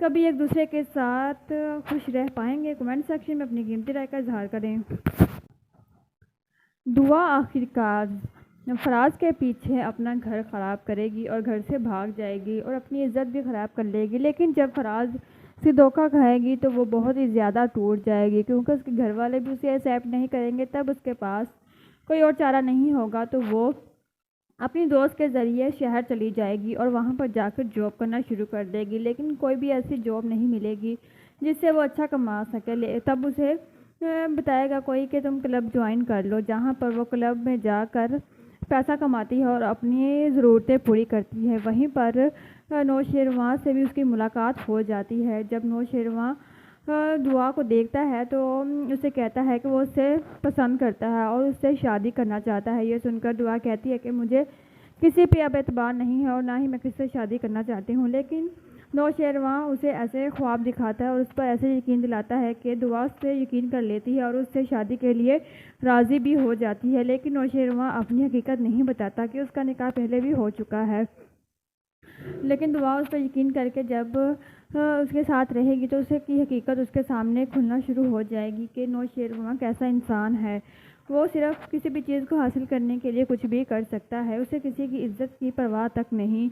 کبھی ایک دوسرے کے ساتھ خوش رہ پائیں گے؟ کمنٹ سیکشن میں اپنی قیمتی رائے کا اظہار کریں۔ دعا آخر کار فراز کے پیچھے اپنا گھر خراب کرے گی اور گھر سے بھاگ جائے گی اور اپنی عزت بھی خراب کر لے گی، لیکن جب فراز سے دھوکہ کھائے گی تو وہ بہت ہی زیادہ ٹوٹ جائے گی، کیونکہ اس کے گھر والے بھی اسے ایکسیپٹ نہیں کریں گے۔ تب اس کے پاس کوئی اور چارہ نہیں ہوگا تو وہ اپنی دوست کے ذریعے شہر چلی جائے گی اور وہاں پر جا کر جاب کرنا شروع کر دے گی، لیکن کوئی بھی ایسی جاب نہیں ملے گی جس سے وہ اچھا کما سکے۔ تب اسے بتائے گا کوئی کہ تم کلب جوائن کر لو، جہاں پر وہ کلب میں جا کر پیسہ کماتی ہے اور اپنی ضرورتیں پوری کرتی ہے۔ وہیں پر نوشیروان سے بھی اس کی ملاقات ہو جاتی ہے۔ جب نوشیروان دعا کو دیکھتا ہے تو اسے کہتا ہے کہ وہ اسے پسند کرتا ہے اور اس سے شادی کرنا چاہتا ہے۔ یہ سن کر دعا کہتی ہے کہ مجھے کسی پہ اب اعتبار نہیں ہے اور نہ ہی میں کسی سے شادی کرنا چاہتی ہوں، لیکن نوشیروان اسے ایسے خواب دکھاتا ہے اور اس پر ایسے یقین دلاتا ہے کہ دعا اس سے یقین کر لیتی ہے اور اس سے شادی کے لیے راضی بھی ہو جاتی ہے، لیکن نوشیروان اپنی حقیقت نہیں بتاتا کہ اس کا نکاح پہلے بھی ہو چکا ہے۔ لیکن دعا اس پر یقین کر کے جب اس کے ساتھ رہے گی تو اس کی حقیقت اس کے سامنے کھلنا شروع ہو جائے گی کہ نوشیروان کیسا انسان ہے۔ وہ صرف کسی بھی چیز کو حاصل کرنے کے لیے کچھ بھی کر سکتا ہے، اسے کسی کی عزت کی پرواہ تک نہیں۔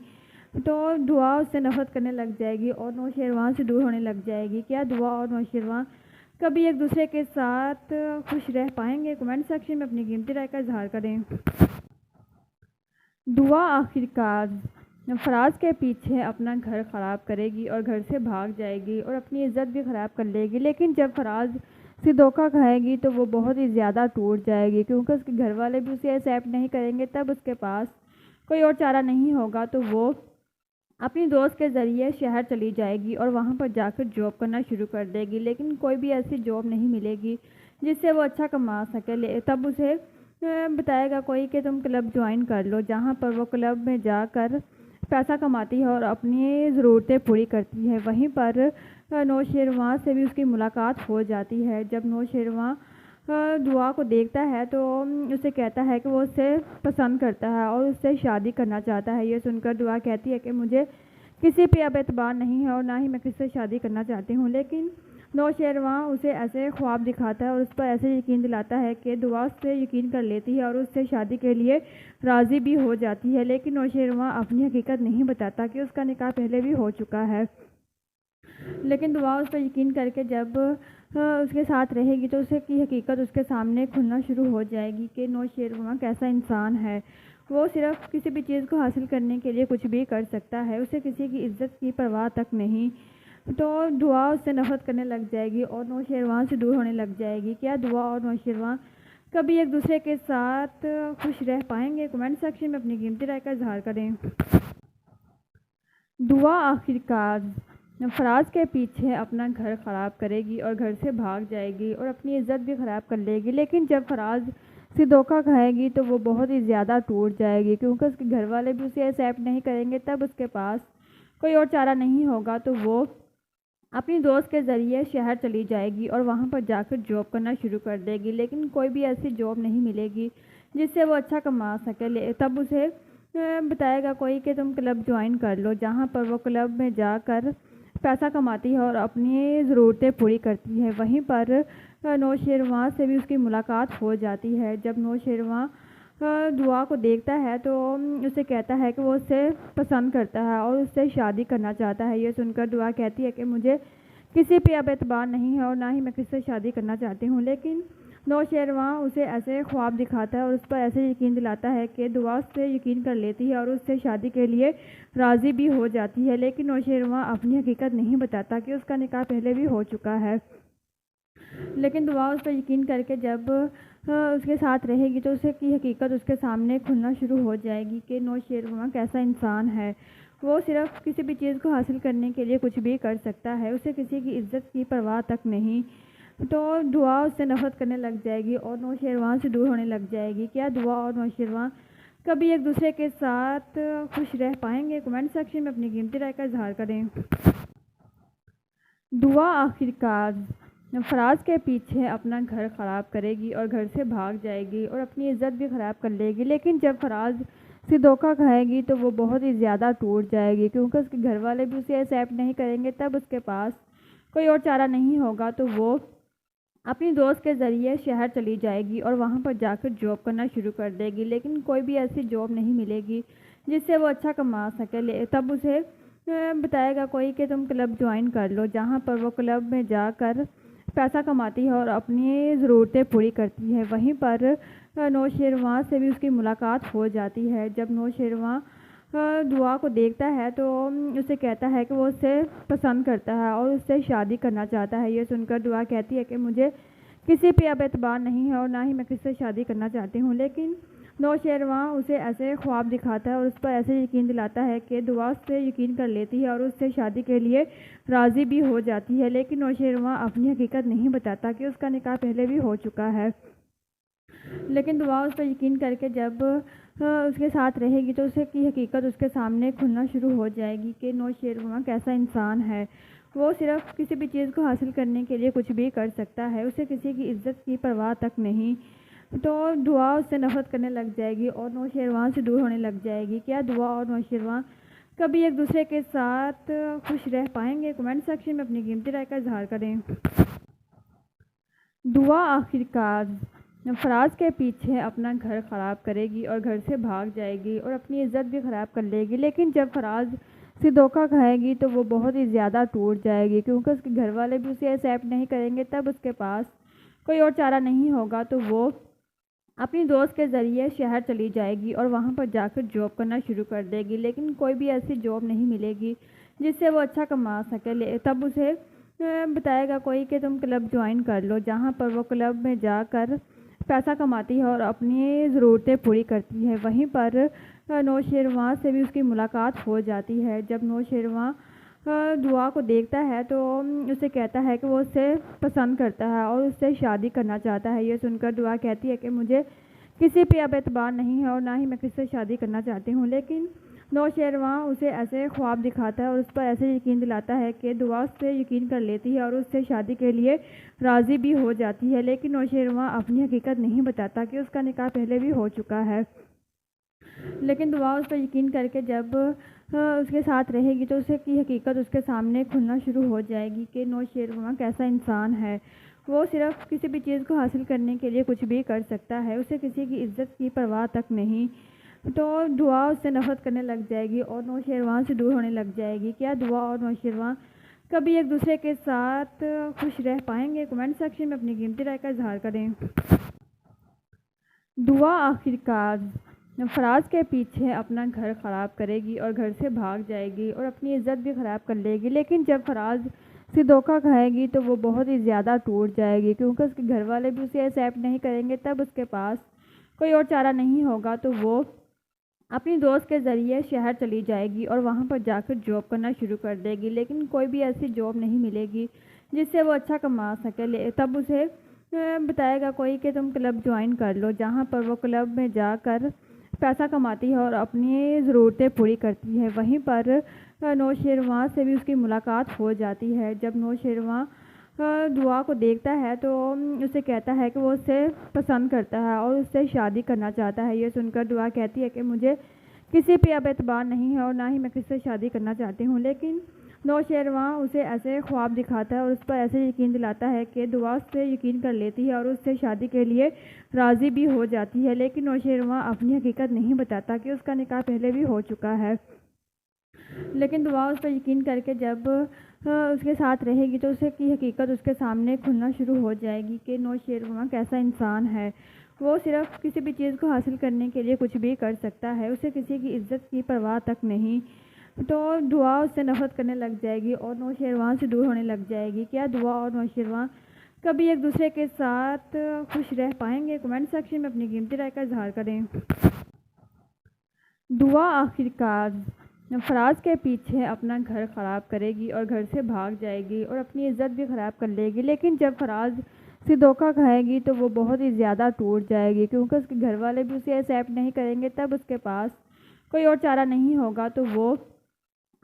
تو دعا اس سے نفرت کرنے لگ جائے گی اور نوشیروان سے دور ہونے لگ جائے گی۔ کیا دعا اور نوشیروان کبھی ایک دوسرے کے ساتھ خوش رہ پائیں گے؟ کمنٹ سیکشن میں اپنی قیمتی رائے کا اظہار کریں۔ دعا آخر کار فراز کے پیچھے اپنا گھر خراب کرے گی اور گھر سے بھاگ جائے گی اور اپنی عزت بھی خراب کر لے گی، لیکن جب فراز سے دھوکہ کھائے گی تو وہ بہت ہی زیادہ ٹوٹ جائے گی، کیونکہ اس کے گھر والے بھی اسے ایکسیپٹ نہیں کریں گے۔ تب اس کے پاس کوئی اور چارہ نہیں ہوگا تو وہ اپنی دوست کے ذریعے شہر چلی جائے گی اور وہاں پر جا کر جاب کرنا شروع کر دے گی، لیکن کوئی بھی ایسی جاب نہیں ملے گی جس سے وہ اچھا کما سکے۔ تب اسے بتائے گا کوئی کہ تم کلب جوائن کر لو، جہاں پر وہ کلب میں جا کر پیسہ کماتی ہے اور اپنی ضرورتیں پوری کرتی ہے۔ وہیں پر نوشیروان سے بھی اس کی ملاقات ہو جاتی ہے۔ جب نوشیروان دعا کو دیکھتا ہے تو اسے کہتا ہے کہ وہ اسے پسند کرتا ہے اور اس سے شادی کرنا چاہتا ہے۔ یہ سن کر دعا کہتی ہے کہ مجھے کسی پہ اب اعتبار نہیں ہے اور نہ ہی میں کسی سے شادی کرنا چاہتی ہوں، لیکن نوشیروان اسے ایسے خواب دکھاتا ہے اور اس پر ایسے یقین دلاتا ہے کہ دعا اس سے یقین کر لیتی ہے اور اس سے شادی کے لیے راضی بھی ہو جاتی ہے، لیکن نوشیروان اپنی حقیقت نہیں بتاتا کہ اس کا نکاح پہلے بھی ہو چکا ہے۔ لیکن دعا اس پر یقین کر کے جب اس کے ساتھ رہے گی تو اس کی حقیقت اس کے سامنے کھلنا شروع ہو جائے گی کہ نوشیروان کیسا انسان ہے۔ وہ صرف کسی بھی چیز کو حاصل کرنے کے لیے کچھ بھی کر سکتا ہے، اسے کسی کی عزت کی پرواہ تک نہیں۔ تو دعا اس سے نفرت کرنے لگ جائے گی اور نوشیروان سے دور ہونے لگ جائے گی۔ کیا دعا اور نوشیروان کبھی ایک دوسرے کے ساتھ خوش رہ پائیں گے؟ کمنٹ سیکشن میں اپنی قیمتی رائے کا اظہار کریں۔ دعا آخر کار فراز کے پیچھے اپنا گھر خراب کرے گی اور گھر سے بھاگ جائے گی اور اپنی عزت بھی خراب کر لے گی، لیکن جب فراز سے دھوکہ کھائے گی تو وہ بہت ہی زیادہ ٹوٹ جائے گی، کیونکہ اس کے گھر والے بھی اسے ایکسیپٹ نہیں کریں گے۔ تب اس کے پاس کوئی اور چارہ نہیں ہوگا تو وہ اپنی دوست کے ذریعے شہر چلی جائے گی اور وہاں پر جا کر جاب کرنا شروع کر دے گی، لیکن کوئی بھی ایسی جاب نہیں ملے گی جس سے وہ اچھا کما سکے۔ تب اسے بتائے گا کوئی کہ تم کلب جوائن کر لو، جہاں پر وہ کلب میں جا کر پیسہ کماتی ہے اور اپنی ضرورتیں پوری کرتی ہے۔ وہیں پر نوشیروان سے بھی اس کی ملاقات ہو جاتی ہے۔ جب نوشیروان دعا کو دیکھتا ہے تو اسے کہتا ہے کہ وہ اسے پسند کرتا ہے اور اس سے شادی کرنا چاہتا ہے۔ یہ سن کر دعا کہتی ہے کہ مجھے کسی پہ اب اعتبار نہیں ہے اور نہ ہی میں کسی سے شادی کرنا چاہتی ہوں، لیکن نوشیروان اسے ایسے خواب دکھاتا ہے اور اس پر ایسے یقین دلاتا ہے کہ دعا اس سے یقین کر لیتی ہے اور اس سے شادی کے لیے راضی بھی ہو جاتی ہے، لیکن نوشیروان اپنی حقیقت نہیں بتاتا کہ اس کا نکاح پہلے بھی ہو چکا ہے۔ لیکن دعا اس پر یقین کر کے جب اس کے ساتھ رہے گی تو اس کی حقیقت اس کے سامنے کھلنا شروع ہو جائے گی کہ نوشیروان کیسا انسان ہے۔ وہ صرف کسی بھی چیز کو حاصل کرنے کے لیے کچھ بھی کر سکتا ہے، اسے کسی کی عزت کی پرواہ تک نہیں۔ تو دعا اس سے نفرت کرنے لگ جائے گی اور نوشیروان سے دور ہونے لگ جائے گی۔ کیا دعا اور نوشیروان کبھی ایک دوسرے کے ساتھ خوش رہ پائیں گے؟ کمنٹ سیکشن میں اپنی قیمتی رائے کا اظہار کریں۔ دعا آخر کار فراز کے پیچھے اپنا گھر خراب کرے گی اور گھر سے بھاگ جائے گی اور اپنی عزت بھی خراب کر لے گی، لیکن جب فراز سے دھوکہ کھائے گی تو وہ بہت ہی زیادہ ٹوٹ جائے گی، کیونکہ اس کے گھر والے بھی اسے ایکسیپٹ نہیں کریں گے۔ تب اس کے پاس کوئی اور چارہ نہیں ہوگا تو وہ اپنی دوست کے ذریعے شہر چلی جائے گی اور وہاں پر جا کر جاب کرنا شروع کر دے گی، لیکن کوئی بھی ایسی جاب نہیں ملے گی جس سے وہ اچھا کما سکے۔ تب اسے بتائے گا کوئی کہ تم کلب جوائن کر لو، جہاں پر وہ کلب میں جا کر پیسہ کماتی ہے اور اپنی ضرورتیں پوری کرتی ہے۔ وہیں پر نوشیروان سے بھی اس کی ملاقات ہو جاتی ہے۔ جب نوشیروان دعا کو دیکھتا ہے تو اسے کہتا ہے کہ وہ اسے پسند کرتا ہے اور اس سے شادی کرنا چاہتا ہے۔ یہ سن کر دعا کہتی ہے کہ مجھے کسی پہ اب اعتبار نہیں ہے اور نہ ہی میں کسی سے شادی کرنا چاہتی ہوں، لیکن نوشیروان اسے ایسے خواب دکھاتا ہے اور اس پر ایسے یقین دلاتا ہے کہ دعا اس سے یقین کر لیتی ہے اور اس سے شادی کے لیے راضی بھی ہو جاتی ہے، لیکن نوشیروان اپنی حقیقت نہیں بتاتا کہ اس کا نکاح پہلے بھی ہو چکا ہے۔ لیکن دعا اس پر یقین کر کے جب اس کے ساتھ رہے گی تو اسے کی حقیقت اس کے سامنے کھلنا شروع ہو جائے گی کہ نوشیروان کیسا انسان ہے۔ وہ صرف کسی بھی چیز کو حاصل کرنے کے لیے کچھ بھی کر سکتا ہے، اسے کسی کی عزت کی پرواہ تک نہیں۔ تو دعا اس سے نفرت کرنے لگ جائے گی اور نوشیروان سے دور ہونے لگ جائے گی۔ کیا دعا اور نوشیروان کبھی ایک دوسرے کے ساتھ خوش رہ پائیں گے؟ کمنٹ سیکشن میں اپنی قیمتی رائے کا اظہار کریں۔ دعا آخرکار فراز کے پیچھے اپنا گھر خراب کرے گی اور گھر سے بھاگ جائے گی اور اپنی عزت بھی خراب کر لے گی، لیکن جب فراز سے دھوکہ کھائے گی تو وہ بہت ہی زیادہ ٹوٹ جائے گی، کیونکہ اس کے گھر والے بھی اسے ایکسیپٹ نہیں کریں گے۔ تب اس کے پاس کوئی اور چارہ نہیں ہوگا تو وہ اپنی دوست کے ذریعے شہر چلی جائے گی اور وہاں پر جا کر جاب کرنا شروع کر دے گی، لیکن کوئی بھی ایسی جاب نہیں ملے گی جس سے وہ اچھا کما سکے۔ تب اسے بتائے گا کوئی کہ تم کلب جوائن کر لو، جہاں پر وہ کلب میں جا کر پیسہ کماتی ہے اور اپنی ضرورتیں پوری کرتی ہے۔ وہیں پر نوشیروان سے بھی اس کی ملاقات ہو جاتی ہے۔ جب نوشیروان دعا کو دیکھتا ہے تو اسے کہتا ہے کہ وہ اسے پسند کرتا ہے اور اس سے شادی کرنا چاہتا ہے۔ یہ سن کر دعا کہتی ہے کہ مجھے کسی پہ اب اعتبار نہیں ہے اور نہ ہی میں کسی سے شادی کرنا چاہتی ہوں، لیکن نوشیروان اسے ایسے خواب دکھاتا ہے اور اس پر ایسے یقین دلاتا ہے کہ دعا اس سے یقین کر لیتی ہے اور اس سے شادی کے لیے راضی بھی ہو جاتی ہے، لیکن نوشیروان اپنی حقیقت نہیں بتاتا کہ اس کا نکاح پہلے بھی ہو چکا ہے۔ لیکن دعا اس پر یقین کر کے جب اس کے ساتھ رہے گی تو اسے کی حقیقت اس کے سامنے کھلنا شروع ہو جائے گی کہ نوشیروان کیسا انسان ہے۔ وہ صرف کسی بھی چیز کو حاصل کرنے کے لیے کچھ بھی کر سکتا ہے، اسے کسی کی عزت کی پرواہ تک نہیں۔ تو دعا اس سے نفرت کرنے لگ جائے گی اور نوشیروان سے دور ہونے لگ جائے گی۔ کیا دعا اور نوشیروان کبھی ایک دوسرے کے ساتھ خوش رہ پائیں گے؟ کمنٹ سیکشن میں اپنی قیمتی رائے کا اظہار کریں۔ دعا آخرکار فراز کے پیچھے اپنا گھر خراب کرے گی اور گھر سے بھاگ جائے گی اور اپنی عزت بھی خراب کر لے گی، لیکن جب فراز سے دھوکہ کھائے گی تو وہ بہت ہی زیادہ ٹوٹ جائے گی، کیونکہ اس کے گھر والے بھی اسے ایکسیپٹ نہیں کریں گے۔ تب اس کے پاس کوئی اور چارہ نہیں ہوگا تو وہ اپنی دوست کے ذریعے شہر چلی جائے گی اور وہاں پر جا کر جاب کرنا شروع کر دے گی، لیکن کوئی بھی ایسی جاب نہیں ملے گی جس سے وہ اچھا کما سکے۔ تب اسے بتائے گا کوئی کہ تم کلب جوائن کر لو، جہاں پر وہ کلب میں جا کر پیسہ کماتی ہے اور اپنی ضرورتیں پوری کرتی ہے۔ وہیں پر نوشیروان سے بھی اس کی ملاقات ہو جاتی ہے۔ جب نوشیروان دعا کو دیکھتا ہے تو اسے کہتا ہے کہ وہ اسے پسند کرتا ہے اور اس سے شادی کرنا چاہتا ہے۔ یہ سن کر دعا کہتی ہے کہ مجھے کسی پہ اب اعتبار نہیں ہے اور نہ ہی میں کسی سے شادی کرنا چاہتی ہوں، لیکن نوشیروان اسے ایسے خواب دکھاتا ہے اور اس پر ایسے یقین دلاتا ہے کہ دعا اس سے یقین کر لیتی ہے اور اس سے شادی کے لیے راضی بھی ہو جاتی ہے، لیکن نوشیروان اپنی حقیقت نہیں بتاتا کہ اس کا نکاح پہلے بھی ہو چکا ہے۔ لیکن دعا اس پر یقین کر کے جب اس کے ساتھ رہے گی تو اسے کی حقیقت اس کے سامنے کھلنا شروع ہو جائے گی کہ نوشیروان کیسا انسان ہے۔ وہ صرف کسی بھی چیز کو حاصل کرنے کے لیے کچھ بھی کر سکتا ہے، اسے کسی کی عزت کی پرواہ تک نہیں۔ تو دعا اس سے نفرت کرنے لگ جائے گی اور نوشیروان سے دور ہونے لگ جائے گی۔ کیا دعا اور نوشیروان کبھی ایک دوسرے کے ساتھ خوش رہ پائیں گے؟ کمنٹ سیکشن میں اپنی قیمتی رائے کا اظہار کریں۔ دعا آخرکار فراز کے پیچھے اپنا گھر خراب کرے گی اور گھر سے بھاگ جائے گی اور اپنی عزت بھی خراب کر لے گی، لیکن جب فراز سے دھوکہ کھائے گی تو وہ بہت ہی زیادہ ٹوٹ جائے گی، کیونکہ اس کے گھر والے بھی اسے ایکسیپٹ نہیں کریں گے۔ تب اس کے پاس کوئی اور چارہ نہیں ہوگا تو وہ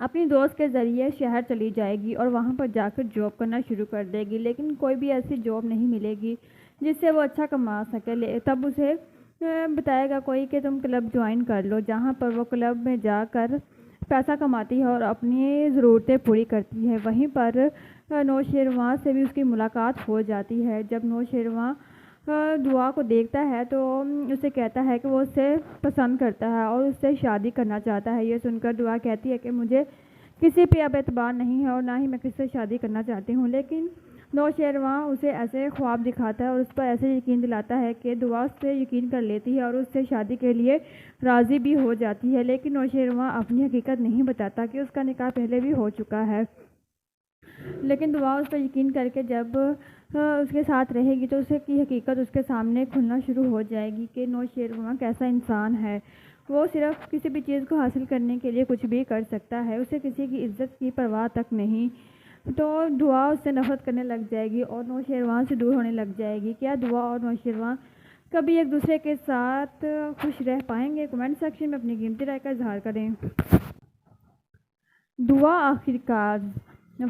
اپنی دوست کے ذریعے شہر چلی جائے گی اور وہاں پر جا کر جاب کرنا شروع کر دے گی، لیکن کوئی بھی ایسی جاب نہیں ملے گی جس سے وہ اچھا کما سکے۔ تب اسے بتائے گا کوئی کہ تم کلب جوائن کر لو، جہاں پر وہ کلب میں جا کر پیسہ کماتی ہے اور اپنی ضرورتیں پوری کرتی ہے۔ وہیں پر نوشیروان سے بھی اس کی ملاقات ہو جاتی ہے۔ جب نوشیروان دعا کو دیکھتا ہے تو اسے کہتا ہے کہ وہ اسے پسند کرتا ہے اور اس سے شادی کرنا چاہتا ہے۔ یہ سن کر دعا کہتی ہے کہ مجھے کسی پہ اب اعتبار نہیں ہے اور نہ ہی میں کسی سے شادی کرنا چاہتی ہوں، لیکن نوشیروان اسے ایسے خواب دکھاتا ہے اور اس پر ایسے یقین دلاتا ہے کہ دعا اس سے یقین کر لیتی ہے اور اس سے شادی کے لیے راضی بھی ہو جاتی ہے، لیکن نوشیروان اپنی حقیقت نہیں بتاتا کہ اس کا نکاح پہلے بھی ہو چکا ہے۔ لیکن دعا اس پر یقین کر کے جب اس کے ساتھ رہے گی تو اسے کی حقیقت اس کے سامنے کھلنا شروع ہو جائے گی کہ نوشیروان کیسا انسان ہے۔ وہ صرف کسی بھی چیز کو حاصل کرنے کے لیے کچھ بھی کر سکتا ہے، اسے کسی کی عزت کی پرواہ تک نہیں۔ تو دعا اس سے نفرت کرنے لگ جائے گی اور نوشیروان سے دور ہونے لگ جائے گی۔ کیا دعا اور نوشیروان کبھی ایک دوسرے کے ساتھ خوش رہ پائیں گے؟ کمنٹ سیکشن میں اپنی قیمتی رائے کا اظہار کریں۔ دعا آخرکار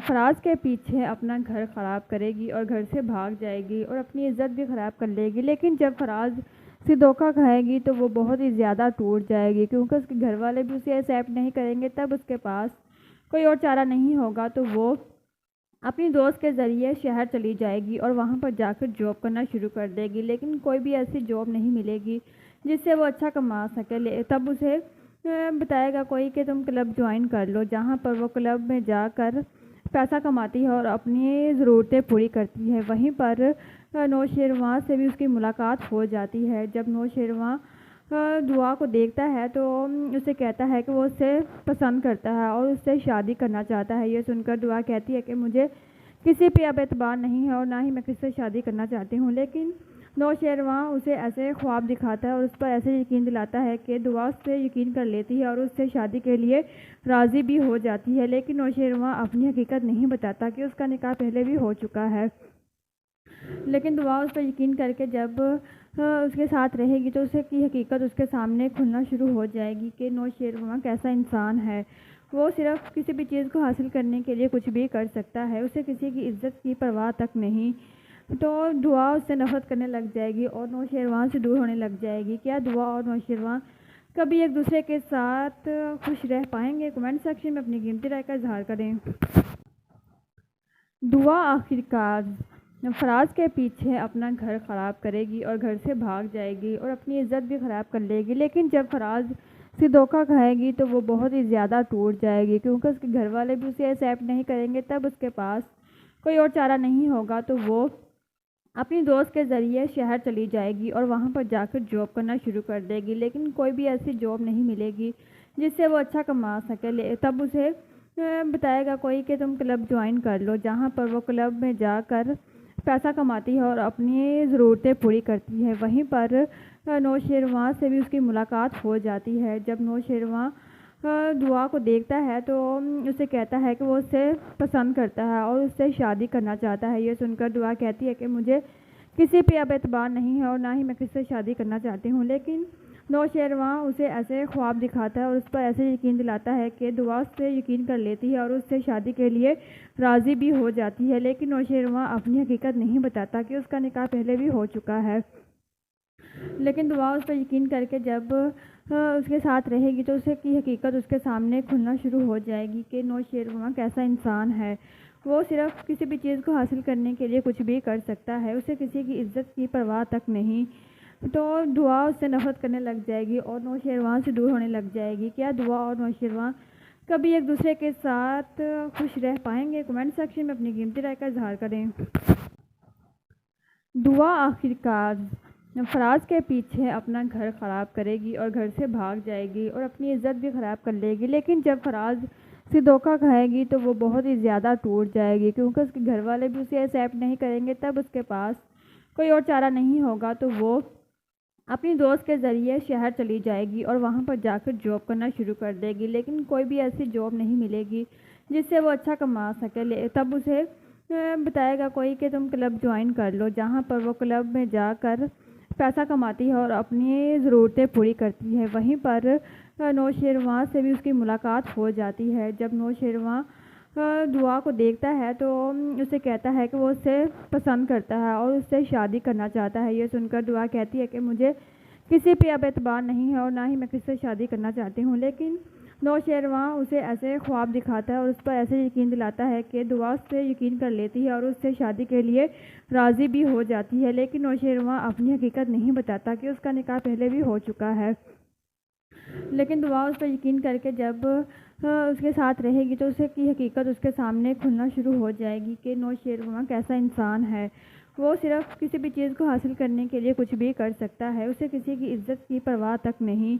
فراز کے پیچھے اپنا گھر خراب کرے گی اور گھر سے بھاگ جائے گی اور اپنی عزت بھی خراب کر لے گی، لیکن جب فراز سے دھوکہ کھائے گی تو وہ بہت ہی زیادہ ٹوٹ جائے گی، کیونکہ اس کے گھر والے بھی اسے ایکسیپٹ نہیں کریں گے۔ تب اس کے پاس کوئی اور چارہ نہیں ہوگا تو وہ اپنی دوست کے ذریعے شہر چلی جائے گی اور وہاں پر جا کر جاب کرنا شروع کر دے گی، لیکن کوئی بھی ایسی جاب نہیں ملے گی جس سے وہ اچھا کما سکے۔ تب اسے بتائے گا کوئی کہ تم کلب جوائن کر لو، جہاں پر وہ کلب میں جا کر پیسہ کماتی ہے اور اپنی ضرورتیں پوری کرتی ہے۔ وہیں پر نوشیروان سے بھی اس کی ملاقات ہو جاتی ہے۔ جب نوشیروان دعا کو دیکھتا ہے تو اسے کہتا ہے کہ وہ اسے پسند کرتا ہے اور اس سے شادی کرنا چاہتا ہے۔ یہ سن کر دعا کہتی ہے کہ مجھے کسی پہ اب اعتبار نہیں ہے اور نہ ہی میں کسی سے شادی کرنا چاہتی ہوں، لیکن نوشیروان اسے ایسے خواب دکھاتا ہے اور اس پر ایسے یقین دلاتا ہے کہ دعا اس سے یقین کر لیتی ہے اور اس سے شادی کے لیے راضی بھی ہو جاتی ہے، لیکن نوشیروان اپنی حقیقت نہیں بتاتا کہ اس کا نکاح پہلے بھی ہو چکا ہے۔ لیکن دعا اس پر یقین کر کے جب اس کے ساتھ رہے گی تو اسے کی حقیقت اس کے سامنے کھلنا شروع ہو جائے گی کہ نوشیروان کیسا انسان ہے۔ وہ صرف کسی بھی چیز کو حاصل کرنے کے لیے کچھ بھی کر سکتا ہے، اسے کسی کی عزت کی پرواہ تک نہیں۔ تو دعا اس سے نفرت کرنے لگ جائے گی اور نوشیروان سے دور ہونے لگ جائے گی۔ کیا دعا اور نوشیروان کبھی ایک دوسرے کے ساتھ خوش رہ پائیں گے؟ کمنٹ سیکشن میں اپنی قیمتی رائے کا اظہار کریں۔ دعا آخرکار فراز کے پیچھے اپنا گھر خراب کرے گی اور گھر سے بھاگ جائے گی اور اپنی عزت بھی خراب کر لے گی، لیکن جب فراز سے دھوکہ کھائے گی تو وہ بہت ہی زیادہ ٹوٹ جائے گی، کیونکہ اس کے گھر والے بھی اسے ایکسیپٹ نہیں کریں گے۔ تب اس کے پاس کوئی اور چارہ نہیں ہوگا تو وہ اپنی دوست کے ذریعے شہر چلی جائے گی اور وہاں پر جا کر جاب کرنا شروع کر دے گی، لیکن کوئی بھی ایسی جاب نہیں ملے گی جس سے وہ اچھا کما سکے۔ تب اسے بتائے گا کوئی کہ تم کلب جوائن کر لو، جہاں پر وہ کلب میں جا کر پیسہ کماتی ہے اور اپنی ضرورتیں پوری کرتی ہے۔ وہیں پر نوشیروان سے بھی اس کی ملاقات ہو جاتی ہے۔ جب نوشیروان دعا کو دیکھتا ہے تو اسے کہتا ہے کہ وہ اسے پسند کرتا ہے اور اس سے شادی کرنا چاہتا ہے۔ یہ سن کر دعا کہتی ہے کہ مجھے کسی پہ اب اعتبار نہیں ہے اور نہ ہی میں کسی سے شادی کرنا چاہتی ہوں، لیکن نوشیروان اسے ایسے خواب دکھاتا ہے اور اس پر ایسے یقین دلاتا ہے کہ دعا اس سے یقین کر لیتی ہے اور اس سے شادی کے لیے راضی بھی ہو جاتی ہے، لیکن نوشیروان اپنی حقیقت نہیں بتاتا کہ اس کا نکاح پہلے بھی ہو چکا ہے۔ لیکن دعا اس پر یقین کر کے جب اس کے ساتھ رہے گی تو اسے کی حقیقت اس کے سامنے کھلنا شروع ہو جائے گی کہ نوشیروان کیسا انسان ہے۔ وہ صرف کسی بھی چیز کو حاصل کرنے کے لیے کچھ بھی کر سکتا ہے، اسے کسی کی عزت کی پرواہ تک نہیں۔ تو دعا اس سے نفرت کرنے لگ جائے گی اور نوشیروان سے دور ہونے لگ جائے گی۔ کیا دعا اور نوشیروان کبھی ایک دوسرے کے ساتھ خوش رہ پائیں گے؟ کمنٹ سیکشن میں اپنی قیمتی رائے کا اظہار کریں۔ دعا آخرکار فراز کے پیچھے اپنا گھر خراب کرے گی اور گھر سے بھاگ جائے گی اور اپنی عزت بھی خراب کر لے گی، لیکن جب فراز سے دھوکہ کھائے گی تو وہ بہت ہی زیادہ ٹوٹ جائے گی، کیونکہ اس کے گھر والے بھی اسے ایکسیپٹ نہیں کریں گے۔ تب اس کے پاس کوئی اور چارہ نہیں ہوگا تو وہ اپنی دوست کے ذریعے شہر چلی جائے گی اور وہاں پر جا کر جاب کرنا شروع کر دے گی، لیکن کوئی بھی ایسی جاب نہیں ملے گی جس سے وہ اچھا کما سکے۔ تب اسے بتائے گا کوئی کہ تم کلب جوائن کر لو، جہاں پر وہ کلب میں جا کر پیسہ کماتی ہے اور اپنی ضرورتیں پوری کرتی ہے۔ وہیں پر نوشیروان سے بھی اس کی ملاقات ہو جاتی ہے۔ جب نوشیروان دعا کو دیکھتا ہے تو اسے کہتا ہے کہ وہ اسے پسند کرتا ہے اور اس سے شادی کرنا چاہتا ہے۔ یہ سن کر دعا کہتی ہے کہ مجھے کسی پہ اب اعتبار نہیں ہے اور نہ ہی میں کس سے شادی کرنا چاہتی ہوں، لیکن نوشیروان اسے ایسے خواب دکھاتا ہے اور اس پر ایسے یقین دلاتا ہے کہ دعا اس سے یقین کر لیتی ہے اور اس سے شادی کے لیے راضی بھی ہو جاتی ہے، لیکن نوشیروان اپنی حقیقت نہیں بتاتا کہ اس کا نکاح پہلے بھی ہو چکا ہے۔ لیکن دعا اس پر یقین کر کے جب اس کے ساتھ رہے گی تو اسے کی حقیقت اس کے سامنے کھلنا شروع ہو جائے گی کہ نوشیروان کیسا انسان ہے۔ وہ صرف کسی بھی چیز کو حاصل کرنے کے لیے کچھ بھی کر سکتا ہے، اسے کسی کی عزت کی پرواہ تک نہیں۔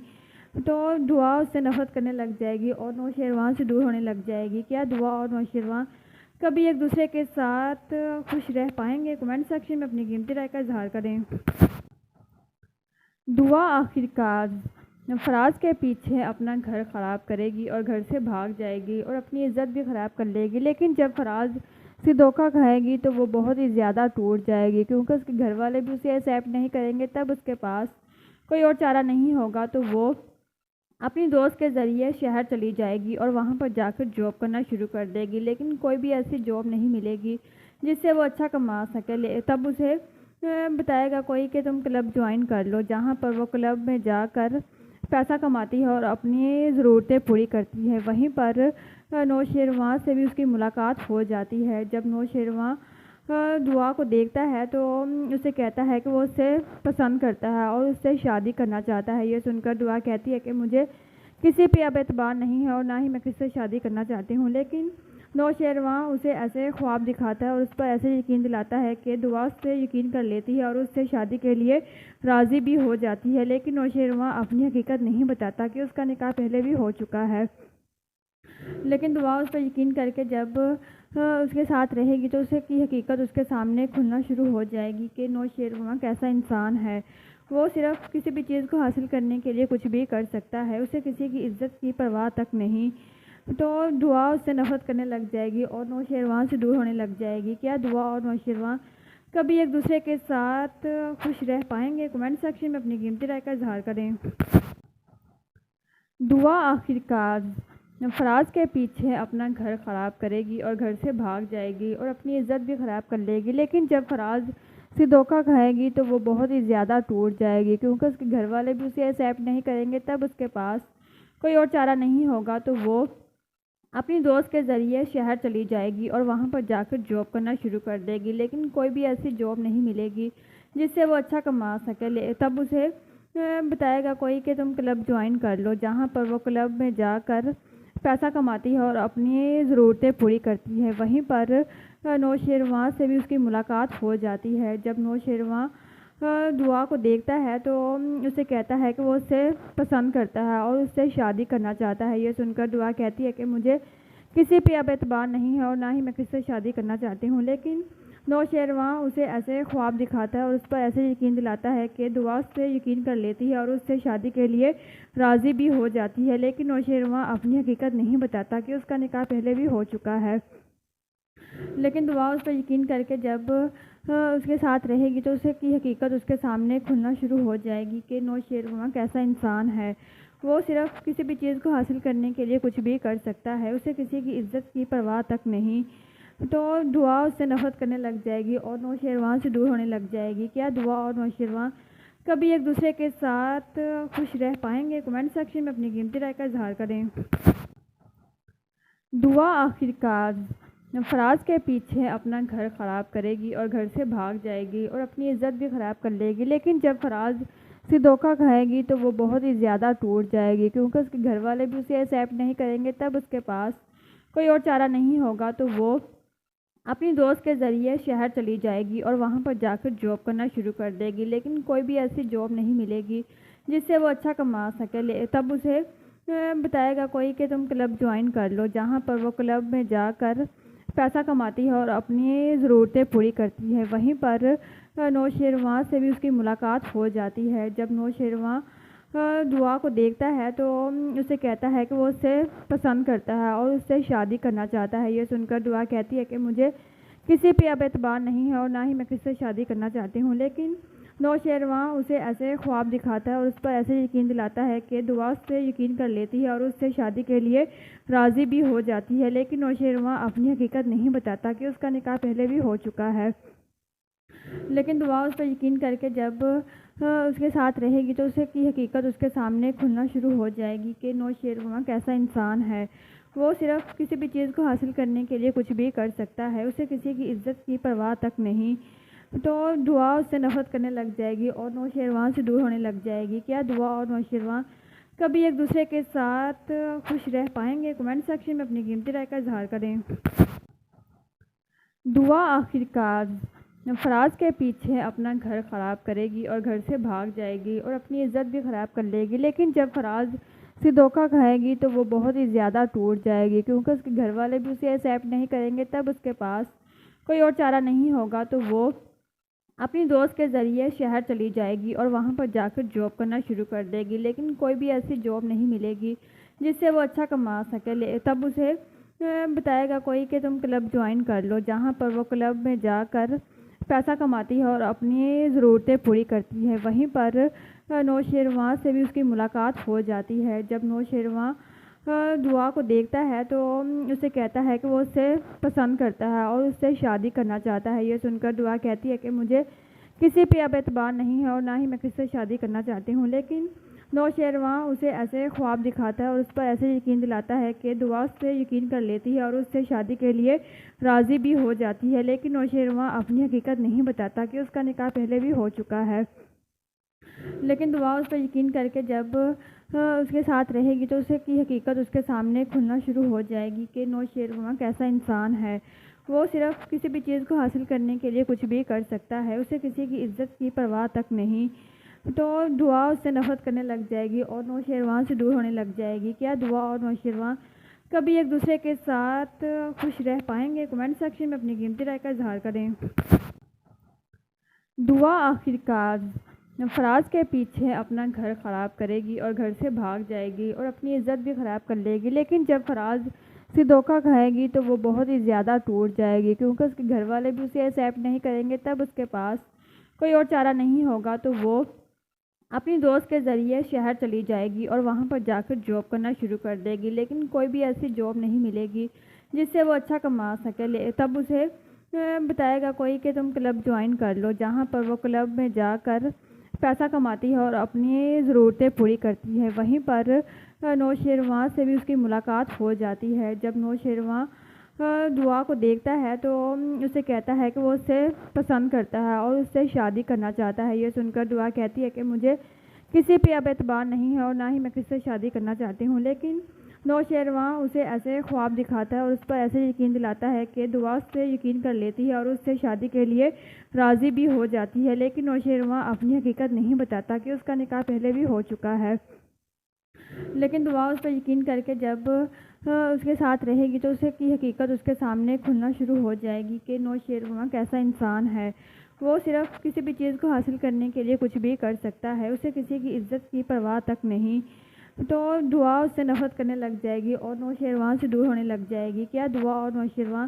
تو دعا اس سے نفرت کرنے لگ جائے گی اور نوشیروان سے دور ہونے لگ جائے گی۔ کیا دعا اور نوشیروان کبھی ایک دوسرے کے ساتھ خوش رہ پائیں گے؟ کمنٹ سیکشن میں اپنی قیمتی رائے کا اظہار کریں۔ دعا آخرکار فراز کے پیچھے اپنا گھر خراب کرے گی اور گھر سے بھاگ جائے گی اور اپنی عزت بھی خراب کر لے گی، لیکن جب فراز سے دھوکہ کھائے گی تو وہ بہت ہی زیادہ ٹوٹ جائے گی، کیونکہ اس کے گھر والے بھی اسے ایکسیپٹ نہیں کریں گے۔ تب اس کے پاس کوئی اور چارہ نہیں ہوگا تو وہ اپنی دوست کے ذریعے شہر چلی جائے گی اور وہاں پر جا کر جاب کرنا شروع کر دے گی، لیکن کوئی بھی ایسی جاب نہیں ملے گی جس سے وہ اچھا کما سکے۔ تب اسے بتائے گا کوئی کہ تم کلب جوائن کر لو، جہاں پر وہ کلب میں جا کر پیسہ کماتی ہے اور اپنی ضرورتیں پوری کرتی ہے۔ وہیں پر نوشیروان سے بھی اس کی ملاقات ہو جاتی ہے۔ جب نوشیروان دعا کو دیکھتا ہے تو اسے کہتا ہے کہ وہ اسے پسند کرتا ہے اور اس سے شادی کرنا چاہتا ہے۔ یہ سن کر دعا کہتی ہے کہ مجھے کسی پہ اب اعتبار نہیں ہے اور نہ ہی میں کس سے شادی کرنا چاہتی ہوں، لیکن نوشیروان اسے ایسے خواب دکھاتا ہے اور اس پر ایسے یقین دلاتا ہے کہ دعا اس سے یقین کر لیتی ہے اور اس سے شادی کے لیے راضی بھی ہو جاتی ہے، لیکن نوشیروان اپنی حقیقت نہیں بتاتا کہ اس کا نکاح پہلے بھی ہو چکا ہے۔ لیکن دعا اس پر یقین کر کے جب اس کے ساتھ رہے گی تو اسے کی حقیقت اس کے سامنے کھلنا شروع ہو جائے گی کہ نوشیروان کیسا انسان ہے۔ وہ صرف کسی بھی چیز کو حاصل کرنے کے لیے کچھ بھی کر سکتا ہے، اسے کسی کی عزت کی پرواہ تک نہیں۔ تو دعا اس سے نفرت کرنے لگ جائے گی اور نوشیروان سے دور ہونے لگ جائے گی۔ کیا دعا اور نوشیروان کبھی ایک دوسرے کے ساتھ خوش رہ پائیں گے؟ کمنٹ سیکشن میں اپنی قیمتی رائے کا اظہار کریں۔ دعا آخرکار فراز کے پیچھے اپنا گھر خراب کرے گی اور گھر سے بھاگ جائے گی اور اپنی عزت بھی خراب کر لے گی، لیکن جب فراز سے دھوکہ کھائے گی تو وہ بہت ہی زیادہ ٹوٹ جائے گی، کیونکہ اس کے گھر والے بھی اسے ایکسیپٹ نہیں کریں گے۔ تب اس کے پاس کوئی اور چارہ نہیں ہوگا تو وہ اپنی دوست کے ذریعے شہر چلی جائے گی اور وہاں پر جا کر جاب کرنا شروع کر دے گی، لیکن کوئی بھی ایسی جاب نہیں ملے گی جس سے وہ اچھا کما سکے۔ تب اسے بتائے گا کوئی کہ تم کلب جوائن کر لو، جہاں پر وہ کلب میں جا کر پیسہ کماتی ہے اور اپنی ضرورتیں پوری کرتی ہے۔ وہیں پر نوشیروان سے بھی اس کی ملاقات ہو جاتی ہے۔ جب نوشیروان دعا کو دیکھتا ہے تو اسے کہتا ہے کہ وہ اسے پسند کرتا ہے اور اس سے شادی کرنا چاہتا ہے۔ یہ سن کر دعا کہتی ہے کہ مجھے کسی پہ اب اعتبار نہیں ہے اور نہ ہی میں کس سے شادی کرنا چاہتی ہوں، لیکن نوشیروان اسے ایسے خواب دکھاتا ہے اور اس پر ایسے یقین دلاتا ہے کہ دعا اس سے یقین کر لیتی ہے اور اس سے شادی کے لیے راضی بھی ہو جاتی ہے، لیکن نوشیروان اپنی حقیقت نہیں بتاتا کہ اس کا نکاح پہلے بھی ہو چکا ہے۔ لیکن دعا اس پر یقین کر کے جب اس کے ساتھ رہے گی تو اسے کی حقیقت اس کے سامنے کھلنا شروع ہو جائے گی کہ نوشیروان کیسا انسان ہے۔ وہ صرف کسی بھی چیز کو حاصل کرنے کے لیے کچھ بھی کر سکتا ہے، اسے کسی کی عزت کی پرواہ تک نہیں۔ تو دعا اس سے نفرت کرنے لگ جائے گی اور نوشیروان سے دور ہونے لگ جائے گی۔ کیا دعا اور نوشیروان کبھی ایک دوسرے کے ساتھ خوش رہ پائیں گے؟ کمنٹ سیکشن میں اپنی قیمتی رائے کا اظہار کریں۔ دعا آخرکار فراز کے پیچھے اپنا گھر خراب کرے گی اور گھر سے بھاگ جائے گی اور اپنی عزت بھی خراب کر لے گی، لیکن جب فراز سے دھوکہ کھائے گی تو وہ بہت ہی زیادہ ٹوٹ جائے گی، کیونکہ اس کے گھر والے بھی اسے ایکسیپٹ نہیں کریں گے۔ تب اس کے پاس کوئی اور چارہ نہیں ہوگا تو وہ اپنی دوست کے ذریعے شہر چلی جائے گی اور وہاں پر جا کر جاب کرنا شروع کر دے گی، لیکن کوئی بھی ایسی جاب نہیں ملے گی جس سے وہ اچھا کما سکے۔ تب اسے بتائے گا کوئی کہ تم کلب جوائن کر لو، جہاں پر وہ کلب میں جا کر پیسہ کماتی ہے اور اپنی ضرورتیں پوری کرتی ہے۔ وہیں پر نوشیروان سے بھی اس کی ملاقات ہو جاتی ہے۔ جب نوشیروان دعا کو دیکھتا ہے تو اسے کہتا ہے کہ وہ اسے پسند کرتا ہے اور اس سے شادی کرنا چاہتا ہے۔ یہ سن کر دعا کہتی ہے کہ مجھے کسی پہ اب اعتبار نہیں ہے اور نہ ہی میں کس سے شادی کرنا چاہتی ہوں، لیکن نوشیروان اسے ایسے خواب دکھاتا ہے اور اس پر ایسے یقین دلاتا ہے کہ دعا اس سے یقین کر لیتی ہے اور اس سے شادی کے لیے راضی بھی ہو جاتی ہے، لیکن نوشیروان اپنی حقیقت نہیں بتاتا کہ اس کا نکاح پہلے بھی ہو چکا ہے۔ لیکن دعا اس پر یقین کر کے جب اس کے ساتھ رہے گی تو اسے کی حقیقت اس کے سامنے کھلنا شروع ہو جائے گی کہ نوشیروان کیسا انسان ہے۔ وہ صرف کسی بھی چیز کو حاصل کرنے کے لیے کچھ بھی کر سکتا ہے، اسے کسی کی عزت کی پرواہ تک نہیں۔ تو دعا اس سے نفرت کرنے لگ جائے گی اور نوشیروان سے دور ہونے لگ جائے گی۔ کیا دعا اور نوشیروان کبھی ایک دوسرے کے ساتھ خوش رہ پائیں گے؟ کمنٹ سیکشن میں اپنی قیمتی رائے کا اظہار کریں۔ دعا آخرکار فراز کے پیچھے اپنا گھر خراب کرے گی اور گھر سے بھاگ جائے گی اور اپنی عزت بھی خراب کر لے گی، لیکن جب فراز سے دھوکہ کھائے گی تو وہ بہت ہی زیادہ ٹوٹ جائے گی، کیونکہ اس کے گھر والے بھی اسے ایکسیپٹ نہیں کریں گے۔ تب اس کے پاس کوئی اور چارہ نہیں ہوگا تو وہ اپنی دوست کے ذریعے شہر چلی جائے گی اور وہاں پر جا کر جاب کرنا شروع کر دے گی، لیکن کوئی بھی ایسی جاب نہیں ملے گی جس سے وہ اچھا کما سکے۔ تب اسے بتائے گا کوئی کہ تم کلب جوائن کر لو، جہاں پر وہ کلب میں جا کر پیسہ کماتی ہے اور اپنی ضرورتیں پوری کرتی ہے۔ وہیں پر نوشیروان سے بھی اس کی ملاقات ہو جاتی ہے۔ جب نوشیروان دعا کو دیکھتا ہے تو اسے کہتا ہے کہ وہ اسے پسند کرتا ہے اور اس سے شادی کرنا چاہتا ہے۔ یہ سن کر دعا کہتی ہے کہ مجھے کسی پہ اب اعتبار نہیں ہے اور نہ ہی میں کسی سے شادی کرنا چاہتی ہوں، لیکن نوشیروان اسے ایسے خواب دکھاتا ہے اور اس پر ایسے یقین دلاتا ہے کہ دعا اس سے یقین کر لیتی ہے اور اس سے شادی کے لیے راضی بھی ہو جاتی ہے، لیکن نوشیروان اپنی حقیقت نہیں بتاتا کہ اس کا نکاح پہلے بھی ہو چکا ہے۔ لیکن دعا اس پر یقین کر کے جب اس کے ساتھ رہے گی تو اسے کی حقیقت اس کے سامنے کھلنا شروع ہو جائے گی کہ نوشیروان کیسا انسان ہے۔ وہ صرف کسی بھی چیز کو حاصل کرنے کے لیے کچھ بھی کر سکتا ہے، اسے کسی کی عزت کی پرواہ تک نہیں۔ تو دعا اس سے نفرت کرنے لگ جائے گی اور نوشیروان سے دور ہونے لگ جائے گی۔ کیا دعا اور نوشیروان کبھی ایک دوسرے کے ساتھ خوش رہ پائیں گے؟ کمنٹ سیکشن میں اپنی قیمتی رائے کا اظہار کریں۔ دعا آخرکار فراز کے پیچھے اپنا گھر خراب کرے گی اور گھر سے بھاگ جائے گی اور اپنی عزت بھی خراب کر لے گی، لیکن جب فراز سے دھوکہ کھائے گی تو وہ بہت ہی زیادہ ٹوٹ جائے گی، کیونکہ اس کے گھر والے بھی اسے ایکسیپٹ نہیں کریں گے۔ تب اس کے پاس کوئی اور چارہ نہیں ہوگا تو وہ اپنی دوست کے ذریعے شہر چلی جائے گی اور وہاں پر جا کر جاب کرنا شروع کر دے گی، لیکن کوئی بھی ایسی جاب نہیں ملے گی جس سے وہ اچھا کما سکے۔ تب اسے بتائے گا کوئی کہ تم کلب جوائن کر لو، جہاں پر وہ کلب میں جا کر پیسہ کماتی ہے اور اپنی ضرورتیں پوری کرتی ہے۔ وہیں پر نوشیروان سے بھی اس کی ملاقات ہو جاتی ہے۔ جب نوشیروان دعا کو دیکھتا ہے تو اسے کہتا ہے کہ وہ اسے پسند کرتا ہے اور اس سے شادی کرنا چاہتا ہے۔ یہ سن کر دعا کہتی ہے کہ مجھے کسی پہ اب اعتبار نہیں ہے اور نہ ہی میں کسی سے شادی کرنا چاہتی ہوں، لیکن نوشیروان اسے ایسے خواب دکھاتا ہے اور اس پر ایسے یقین دلاتا ہے کہ دعا اس سے یقین کر لیتی ہے اور اس سے شادی کے لیے راضی بھی ہو جاتی ہے، لیکن نوشیروان اپنی حقیقت نہیں بتاتا کہ اس کا نکاح پہلے بھی ہو چکا ہے۔ لیکن دعا اس پر یقین کر کے جب اس کے ساتھ رہے گی تو اسے کی حقیقت اس کے سامنے کھلنا شروع ہو جائے گی کہ نوشیروان کیسا انسان ہے۔ وہ صرف کسی بھی چیز کو حاصل کرنے کے لیے کچھ بھی کر سکتا ہے، اسے کسی کی عزت کی پرواہ تک نہیں۔ تو دعا اس سے نفرت کرنے لگ جائے گی اور نوشیروان سے دور ہونے لگ جائے گی۔ کیا دعا اور نوشیروان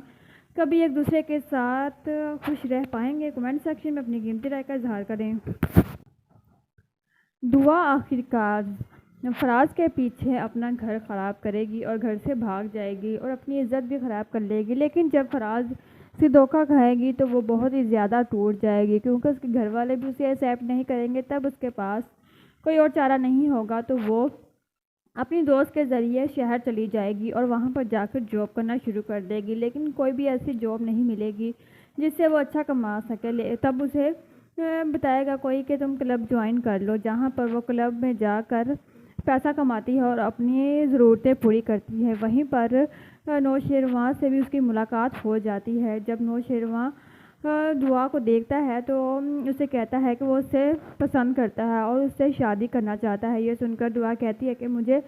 کبھی ایک دوسرے کے ساتھ خوش رہ پائیں گے؟ کمنٹ سیکشن میں اپنی قیمتی رائے کا اظہار کریں۔ دعا آخرکار فراز کے پیچھے اپنا گھر خراب کرے گی اور گھر سے بھاگ جائے گی اور اپنی عزت بھی خراب کر لے گی، لیکن جب فراز سے دھوکہ کھائے گی تو وہ بہت ہی زیادہ ٹوٹ جائے گی، کیونکہ اس کے گھر والے بھی اسے ایکسیپٹ نہیں کریں گے۔ تب اس کے پاس کوئی اور چارہ نہیں ہوگا تو وہ اپنی دوست کے ذریعے شہر چلی جائے گی اور وہاں پر جا کر جاب کرنا شروع کر دے گی، لیکن کوئی بھی ایسی جاب نہیں ملے گی جس سے وہ اچھا کما سکے۔ تب اسے بتائے گا کوئی کہ تم کلب جوائن کر لو، جہاں پر وہ کلب میں جا کر پیسہ کماتی ہے اور اپنی ضرورتیں پوری کرتی ہے۔ وہیں پر نوشیروان سے بھی اس کی ملاقات ہو جاتی ہے۔ جب نوشیروان دعا کو دیکھتا ہے تو اسے کہتا ہے کہ وہ اسے پسند کرتا ہے اور اس سے شادی کرنا چاہتا ہے۔ یہ سن کر دعا کہتی ہے کہ مجھے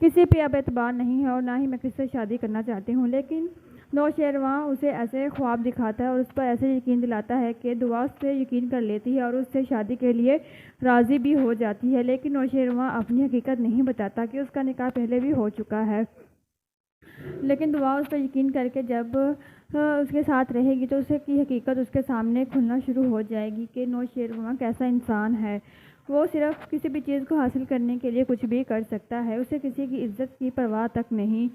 کسی پہ اب اعتبار نہیں ہے اور نہ ہی میں کسی سے شادی کرنا چاہتی ہوں، لیکن نوشیروان اسے ایسے خواب دکھاتا ہے اور اس پر ایسے یقین دلاتا ہے کہ دعا اس سے یقین کر لیتی ہے اور اس سے شادی کے لیے راضی بھی ہو جاتی ہے، لیکن نوشیروان اپنی حقیقت نہیں بتاتا کہ اس کا نکاح پہلے بھی ہو چکا ہے۔ لیکن دعا اس پر یقین کر کے جب اس کے ساتھ رہے گی تو اسے کی حقیقت اس کے سامنے کھلنا شروع ہو جائے گی کہ نوشیروان کیسا انسان ہے۔ وہ صرف کسی بھی چیز کو حاصل کرنے کے لیے کچھ بھی کر سکتا ہے، اسے کسی کی عزت کی پرواہ تک نہیں۔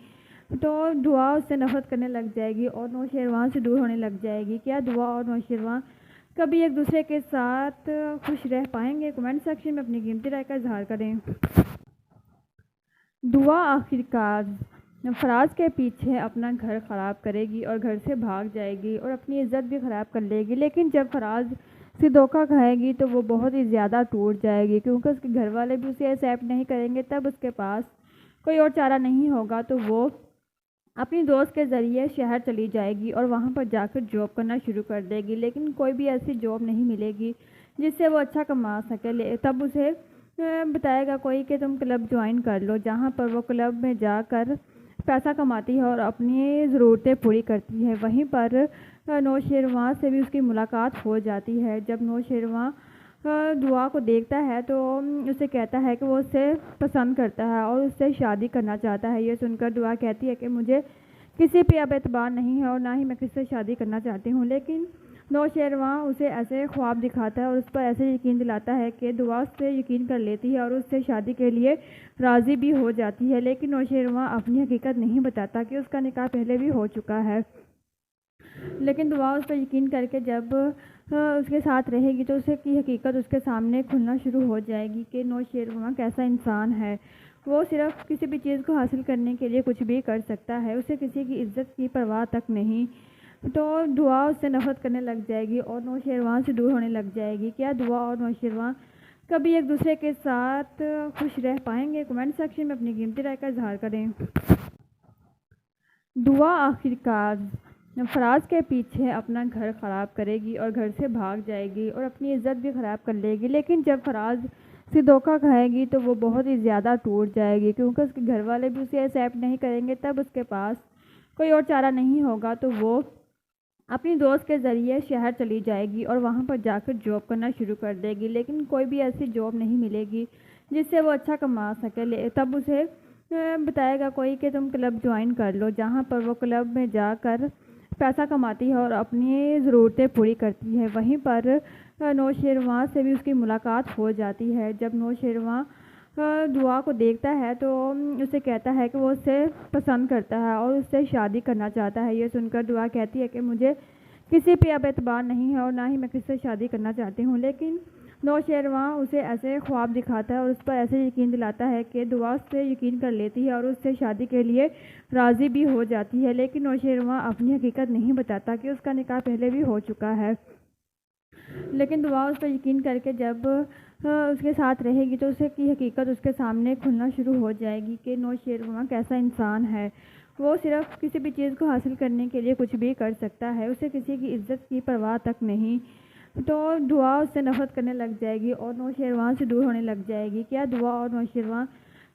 تو دعا اس سے نفرت کرنے لگ جائے گی اور نوشیروان سے دور ہونے لگ جائے گی۔ کیا دعا اور نوشیروان کبھی ایک دوسرے کے ساتھ خوش رہ پائیں گے؟ کمنٹ سیکشن میں اپنی قیمتی رائے کا اظہار کریں۔ دعا آخر کار فراز کے پیچھے اپنا گھر خراب کرے گی اور گھر سے بھاگ جائے گی اور اپنی عزت بھی خراب کر لے گی، لیکن جب فراز سے دھوکہ کھائے گی تو وہ بہت ہی زیادہ ٹوٹ جائے گی، کیونکہ اس کے گھر والے بھی اسے ایکسیپٹ نہیں کریں گے۔ تب اس کے پاس کوئی اور چارہ نہیں ہوگا تو وہ اپنی دوست کے ذریعے شہر چلی جائے گی اور وہاں پر جا کر جاب کرنا شروع کر دے گی، لیکن کوئی بھی ایسی جاب نہیں ملے گی جس سے وہ اچھا کما سکے۔ تب اسے بتائے گا کوئی کہ تم کلب جوائن کر لو، جہاں پر وہ کلب میں جا کر پیسہ کماتی ہے اور اپنی ضرورتیں پوری کرتی ہے۔ وہیں پر نوشیروان سے بھی اس کی ملاقات ہو جاتی ہے۔ جب نوشیروان دعا کو دیکھتا ہے تو اسے کہتا ہے کہ وہ اسے پسند کرتا ہے اور اس سے شادی کرنا چاہتا ہے۔ یہ سن کر دعا کہتی ہے کہ مجھے کسی پہ اب اعتبار نہیں ہے اور نہ ہی میں کسی سے شادی کرنا چاہتی ہوں، لیکن نوشیروان اسے ایسے خواب دکھاتا ہے اور اس پر ایسے یقین دلاتا ہے کہ دعا اس سے یقین کر لیتی ہے اور اس سے شادی کے لیے راضی بھی ہو جاتی ہے، لیکن نوشیروان اپنی حقیقت نہیں بتاتا کہ اس کا نکاح پہلے بھی ہو چکا ہے۔ لیکن دعا اس پر یقین کر کے جب اس کے ساتھ رہے گی تو اسے کی حقیقت اس کے سامنے کھلنا شروع ہو جائے گی کہ نوشیروان کیسا انسان ہے۔ وہ صرف کسی بھی چیز کو حاصل کرنے کے لیے کچھ بھی کر سکتا ہے، اسے کسی کی عزت کی پرواہ تک نہیں۔ تو دعا اس سے نفرت کرنے لگ جائے گی اور نوشیروان سے دور ہونے لگ جائے گی۔ کیا دعا اور نوشیروان کبھی ایک دوسرے کے ساتھ خوش رہ پائیں گے؟ کمنٹ سیکشن میں اپنی قیمتی رائے کا اظہار کریں۔ دعا آخر کار فراز کے پیچھے اپنا گھر خراب کرے گی اور گھر سے بھاگ جائے گی اور اپنی عزت بھی خراب کر لے گی، لیکن جب فراز سے دھوکہ کھائے گی تو وہ بہت ہی زیادہ ٹوٹ جائے گی، کیونکہ اس کے گھر والے بھی اسے ایکسیپٹ نہیں کریں گے۔ تب اس کے پاس کوئی اور چارہ نہیں ہوگا تو وہ اپنی دوست کے ذریعے شہر چلی جائے گی اور وہاں پر جا کر جاب کرنا شروع کر دے گی، لیکن کوئی بھی ایسی جاب نہیں ملے گی جس سے وہ اچھا کما سکے۔ تب اسے بتائے گا کوئی کہ تم کلب جوائن کر لو، جہاں پر وہ کلب میں جا کر پیسہ کماتی ہے اور اپنی ضرورتیں پوری کرتی ہے۔ وہیں پر نوشیروان سے بھی اس کی ملاقات ہو جاتی ہے۔ جب نوشیروان دعا کو دیکھتا ہے تو اسے کہتا ہے کہ وہ اسے پسند کرتا ہے اور اس سے شادی کرنا چاہتا ہے۔ یہ سن کر دعا کہتی ہے کہ مجھے کسی پہ اب اعتبار نہیں ہے اور نہ ہی میں کسی سے شادی کرنا چاہتی ہوں، لیکن نوشیروان اسے ایسے خواب دکھاتا ہے اور اس پر ایسے یقین دلاتا ہے کہ دعا اس سے یقین کر لیتی ہے اور اس سے شادی کے لیے راضی بھی ہو جاتی ہے، لیکن نوشیروان اپنی حقیقت نہیں بتاتا کہ اس کا نکاح پہلے بھی ہو چکا ہے۔ لیکن دعا اس پر یقین کر کے جب اس کے ساتھ رہے گی تو اسے کی حقیقت اس کے سامنے کھلنا شروع ہو جائے گی کہ نوشیروان کیسا انسان ہے۔ وہ صرف کسی بھی چیز کو حاصل کرنے کے لیے کچھ بھی کر سکتا ہے، اسے کسی کی عزت کی پرواہ تک نہیں۔ تو دعا اس سے نفرت کرنے لگ جائے گی اور نوشیروان سے دور ہونے لگ جائے گی۔ کیا دعا اور نوشیروان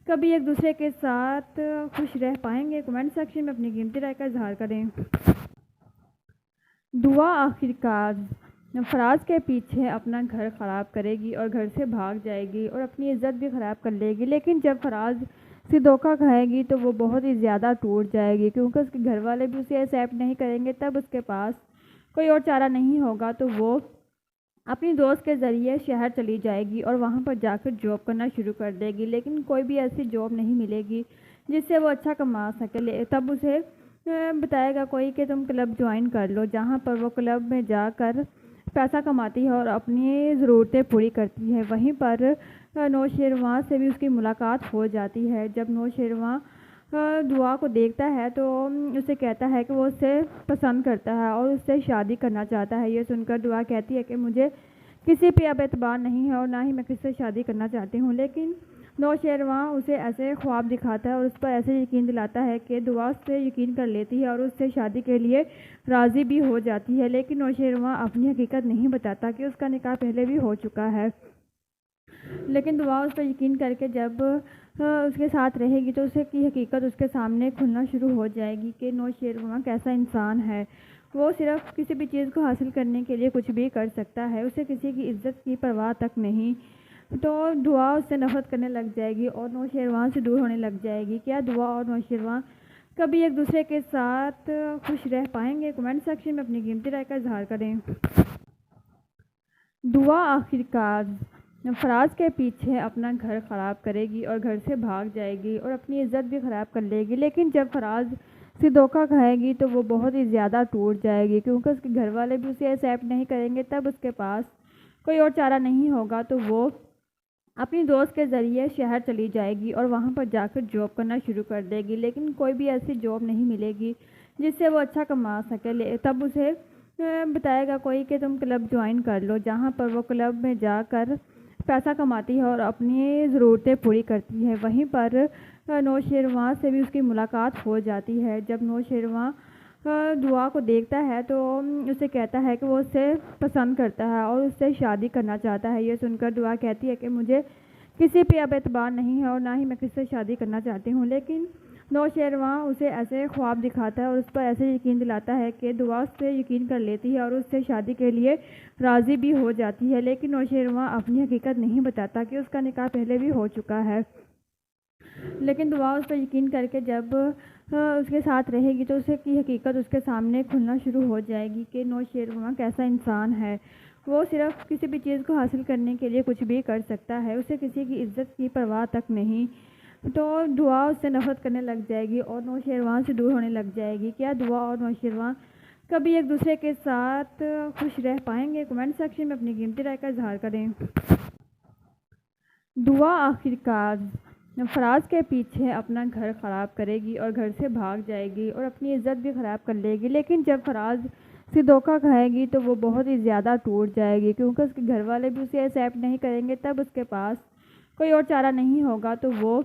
کبھی ایک دوسرے کے ساتھ خوش رہ پائیں گے؟ کمنٹ سیکشن میں اپنی قیمتی رائے کا اظہار کریں۔ دعا آخر کار فراز کے پیچھے اپنا گھر خراب کرے گی اور گھر سے بھاگ جائے گی اور اپنی عزت بھی خراب کر لے گی، لیکن جب فراز سے دھوکہ کھائے گی تو وہ بہت ہی زیادہ ٹوٹ جائے گی، کیونکہ اس کے گھر والے بھی اسے ایکسیپٹ نہیں کریں گے۔ تب اس کے پاس کوئی اور چارہ نہیں ہوگا تو وہ اپنی دوست کے ذریعے شہر چلی جائے گی اور وہاں پر جا کر جاب کرنا شروع کر دے گی، لیکن کوئی بھی ایسی جاب نہیں ملے گی جس سے وہ اچھا کما سکے۔ تب اسے بتائے گا کوئی کہ تم کلب جوائن کر لو، جہاں پر وہ کلب میں جا کر پیسہ کماتی ہے اور اپنی ضرورتیں پوری کرتی ہے۔ وہیں پر نوشیروان سے بھی اس کی ملاقات ہو جاتی ہے۔ جب نوشیروان دعا کو دیکھتا ہے تو اسے کہتا ہے کہ وہ اسے پسند کرتا ہے اور اس سے شادی کرنا چاہتا ہے۔ یہ سن کر دعا کہتی ہے کہ مجھے کسی پہ اب اعتبار نہیں ہے اور نہ ہی میں کسی سے شادی کرنا چاہتی ہوں، لیکن نوشیروان اسے ایسے خواب دکھاتا ہے اور اس پر ایسے یقین دلاتا ہے کہ دعا اس سے یقین کر لیتی ہے اور اس سے شادی کے لیے راضی بھی ہو جاتی ہے، لیکن نوشیروان اپنی حقیقت نہیں بتاتا کہ اس کا نکاح پہلے بھی ہو چکا ہے۔ لیکن دعا اس پر یقین کر کے جب اس کے ساتھ رہے گی تو اسے کی حقیقت اس کے سامنے کھلنا شروع ہو جائے گی کہ نوشیروان کیسا انسان ہے۔ وہ صرف کسی بھی چیز کو حاصل کرنے کے لیے کچھ بھی کر سکتا ہے، اسے کسی کی عزت کی پرواہ تک نہیں۔ تو دعا اس سے نفرت کرنے لگ جائے گی اور نوشیروان سے دور ہونے لگ جائے گی۔ کیا دعا اور نوشیروان کبھی ایک دوسرے کے ساتھ خوش رہ پائیں گے؟ کمنٹ سیکشن میں اپنی قیمتی رائے کا اظہار کریں۔ دعا آخر کار فراز کے پیچھے اپنا گھر خراب کرے گی اور گھر سے بھاگ جائے گی اور اپنی عزت بھی خراب کر لے گی، لیکن جب فراز سے دھوکہ کھائے گی تو وہ بہت ہی زیادہ ٹوٹ جائے گی، کیونکہ اس کے گھر والے بھی اسے ایکسیپٹ نہیں کریں گے۔ تب اس کے پاس کوئی اور چارہ نہیں ہوگا تو وہ اپنی دوست کے ذریعے شہر چلی جائے گی اور وہاں پر جا کر جاب کرنا شروع کر دے گی، لیکن کوئی بھی ایسی جاب نہیں ملے گی جس سے وہ اچھا کما سکے۔ تب اسے بتائے گا کوئی کہ تم کلب جوائن کر لو، جہاں پر وہ کلب میں جا کر پیسہ کماتی ہے اور اپنی ضرورتیں پوری کرتی ہے۔ وہیں پر نوشیروان سے بھی اس کی ملاقات ہو جاتی ہے۔ جب نوشیروان دعا کو دیکھتا ہے تو اسے کہتا ہے کہ وہ اسے پسند کرتا ہے اور اس سے شادی کرنا چاہتا ہے۔ یہ سن کر دعا کہتی ہے کہ مجھے کسی پہ اب اعتبار نہیں ہے اور نہ ہی میں کسی سے شادی کرنا چاہتی ہوں، لیکن نوشیروان اسے ایسے خواب دکھاتا ہے اور اس پر ایسے یقین دلاتا ہے کہ دعا اس پہ یقین کر لیتی ہے اور اس سے شادی کے لیے راضی بھی ہو جاتی ہے، لیکن نوشیروان اپنی حقیقت نہیں بتاتا کہ اس کا نکاح پہلے بھی ہو چکا ہے۔ لیکن دعا اس پر یقین کر کے جب اس کے ساتھ رہے گی تو اسے کی حقیقت اس کے سامنے کھلنا شروع ہو جائے گی کہ نوشیروان کیسا انسان ہے۔ وہ صرف کسی بھی چیز کو حاصل کرنے کے لیے کچھ بھی کر سکتا ہے، اسے کسی کی عزت کی پرواہ تک نہیں۔ تو دعا اس سے نفرت کرنے لگ جائے گی اور نوشیروان سے دور ہونے لگ جائے گی۔ کیا دعا اور نوشیروان کبھی ایک دوسرے کے ساتھ خوش رہ پائیں گے؟ کمنٹ سیکشن میں اپنی قیمتی رائے کا اظہار کریں۔ دعا آخرکار فراز کے پیچھے اپنا گھر خراب کرے گی اور گھر سے بھاگ جائے گی اور اپنی عزت بھی خراب کر لے گی، لیکن جب فراز سے دھوکہ کھائے گی تو وہ بہت ہی زیادہ ٹوٹ جائے گی، کیونکہ اس کے گھر والے بھی اسے ایکسیپٹ نہیں کریں گے۔ تب اس کے پاس کوئی اور چارہ نہیں ہوگا تو وہ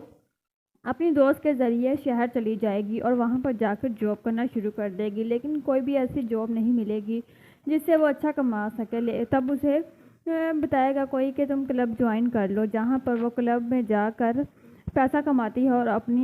اپنی دوست کے ذریعے شہر چلی جائے گی اور وہاں پر جا کر جاب کرنا شروع کر دے گی، لیکن کوئی بھی ایسی جاب نہیں ملے گی جس سے وہ اچھا کما سکے۔ تب اسے بتائے گا کوئی کہ تم کلب جوائن کر لو، جہاں پر وہ کلب میں جا کر پیسہ کماتی ہے اور اپنی